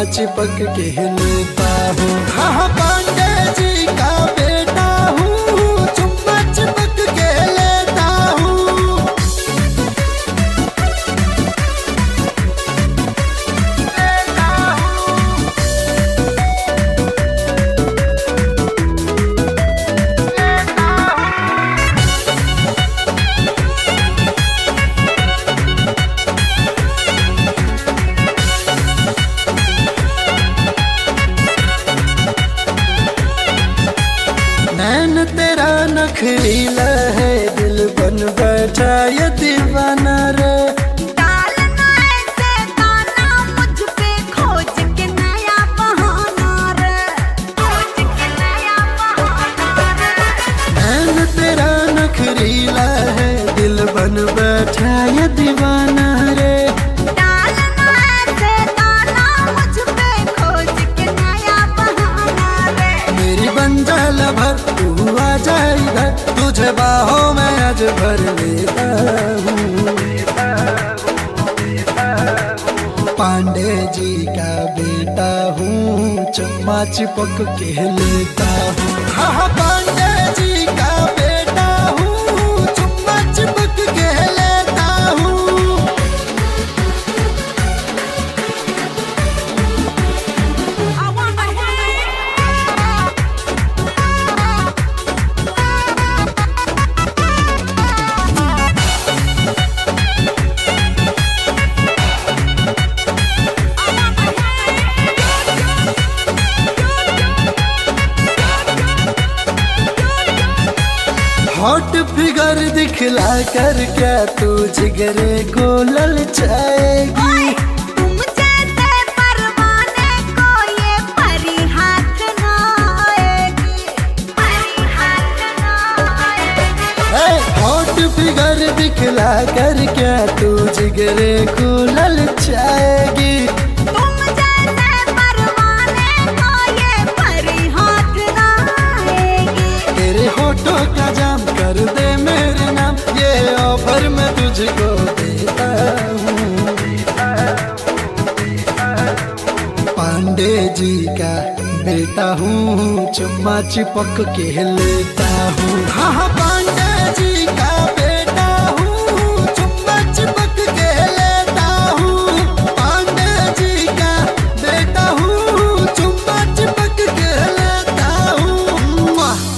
चुम्मा चिपक के लेता हूँ। हाँ पांडे जी का बेटा हूँ, चुम्मा चिपक के लेता हूँ। नैन तेरा नखरीला है, दिल बन बैठा ये दीवाना रे। डालना ऐसे गाना मुझ पे, खोज के नया बहाना रे, खोज के नया बहाना रे। नैन तेरा नखरीला है, दिल बन बैठा ये दीवाना रे। डालना ऐसे गाना मुझ पे, खोज के नया बहाना रे। मेरी बंजाल भर तू आ जा इधर, तुझे बाहों में आज भर लेता हूँ। पांडे जी का बेटा हूँ, चुम्मा चिपक के लेता हूँ। हाँ पांडे जी का बेटा हूँ, चुम्मा चिपक के लेता हूँ। हॉट फिगर दिखला कर क्या तू जिगरे को ललचाएगी। तुम जैसे परवाने को ये परी हाथ ना आएगी, परी हाथ ना आएगी। हॉट फिगर दिखला कर क्या तू जिगरे को ललचाएगी। तुम जैसे परवाने को ये परी हाथ ना आएगी। तेरे होठों का जाम कर दे मेरे नाम, ये ऑफर मैं तुझको देता हूँ। पांडे जी का बेटा हूँ, चुम्मा चिपक के लेता हूँ। हाँ पांडे जी का